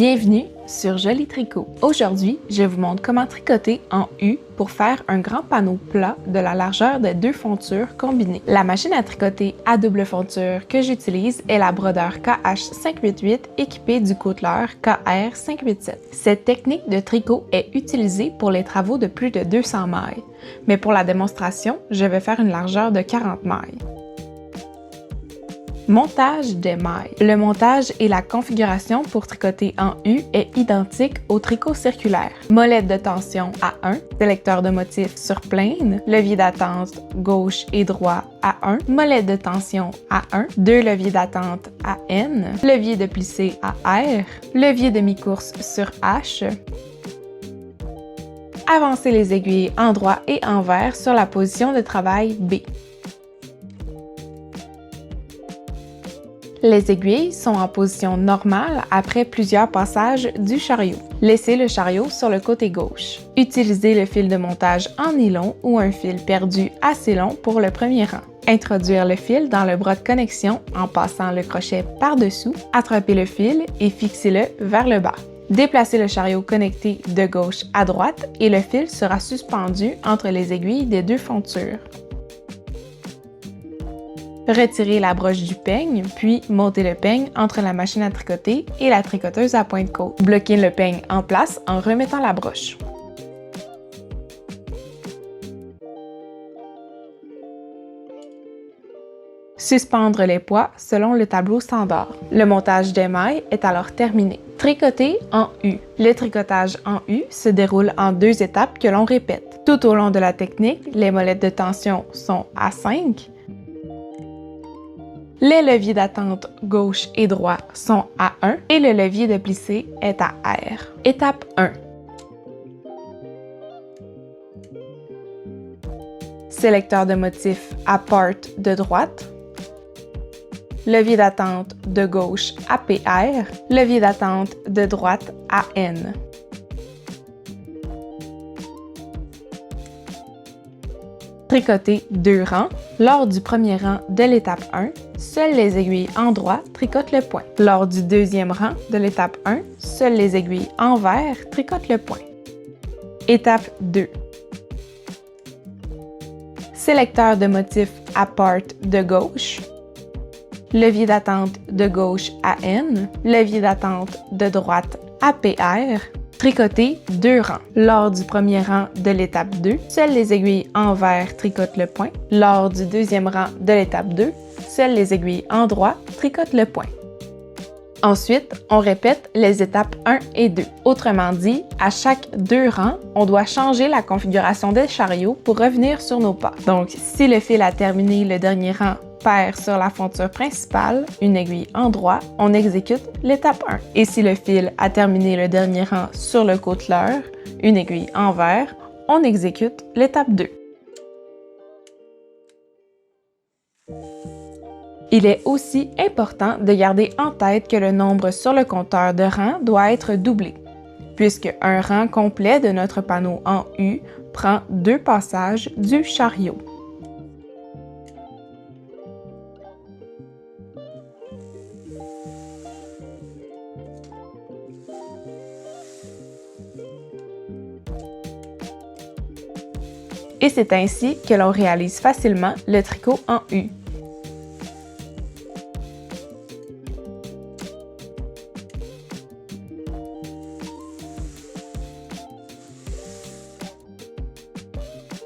Bienvenue sur Joli Tricot. Aujourd'hui, je vous montre comment tricoter en U pour faire un grand panneau plat de la largeur de 2 fontures combinées. La machine à tricoter à double fonture que j'utilise est la brodeur KH588 équipée du côteleur KR587. Cette technique de tricot est utilisée pour les travaux de plus de 200 mailles, mais pour la démonstration, je vais faire une largeur de 40 mailles. Montage des mailles. Le montage et la configuration pour tricoter en U est identique au tricot circulaire. Molette de tension A1, sélecteur de motifs sur plaine, levier d'attente gauche et droit A1, molette de tension A1, 2 leviers d'attente AN, levier de plissé AR, levier de mi-course sur H. Avancer les aiguilles en droit et envers sur la position de travail B. Les aiguilles sont en position normale après plusieurs passages du chariot. Laissez le chariot sur le côté gauche. Utilisez le fil de montage en nylon ou un fil perdu assez long pour le premier rang. Introduire le fil dans le bras de connexion en passant le crochet par-dessous. Attrapez le fil et fixez-le vers le bas. Déplacez le chariot connecté de gauche à droite et le fil sera suspendu entre les aiguilles des 2 fontures. Retirez la broche du peigne, puis montez le peigne entre la machine à tricoter et la tricoteuse à pointe-côte. Bloquez le peigne en place en remettant la broche. Suspendre les poids selon le tableau standard. Le montage des mailles est alors terminé. Tricoter en U. Le tricotage en U se déroule en 2 étapes que l'on répète. Tout au long de la technique, les molettes de tension sont à 5. Les leviers d'attente gauche et droit sont à 1 et le levier de plissé est à R. Étape 1. Sélecteur de motifs à part de droite. Levier d'attente de gauche à PR. Levier d'attente de droite à N. Tricoter 2 rangs. Lors du premier rang de l'étape 1, seules les aiguilles en droit tricotent le point. Lors du deuxième rang de l'étape 1, seules les aiguilles envers tricotent le point. Étape 2. Sélecteur de motifs à part de gauche. Levier d'attente de gauche à N. Levier d'attente de droite à PR. Tricoter 2 rangs. Lors du premier rang de l'étape 2, seules les aiguilles envers tricotent le point. Lors du deuxième rang de l'étape 2, seules les aiguilles en droit tricotent le point. Ensuite, on répète les étapes 1 et 2. Autrement dit, à chaque 2 rangs, on doit changer la configuration des chariots pour revenir sur nos pas. Donc, si le fil a terminé le dernier rang paire sur la fonture principale, une aiguille en droit, on exécute l'étape 1. Et si le fil a terminé le dernier rang sur le côteleur, une aiguille envers, on exécute l'étape 2. Il est aussi important de garder en tête que le nombre sur le compteur de rangs doit être doublé, puisque un rang complet de notre panneau en U prend 2 passages du chariot. Et c'est ainsi que l'on réalise facilement le tricot en U.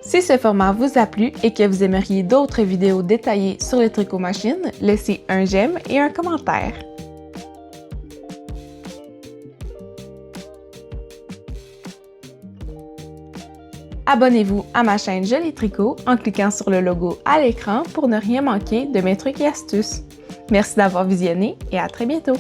Si ce format vous a plu et que vous aimeriez d'autres vidéos détaillées sur les tricots machines, laissez un j'aime et un commentaire. Abonnez-vous à ma chaîne Joli Tricot en cliquant sur le logo à l'écran pour ne rien manquer de mes trucs et astuces. Merci d'avoir visionné et à très bientôt!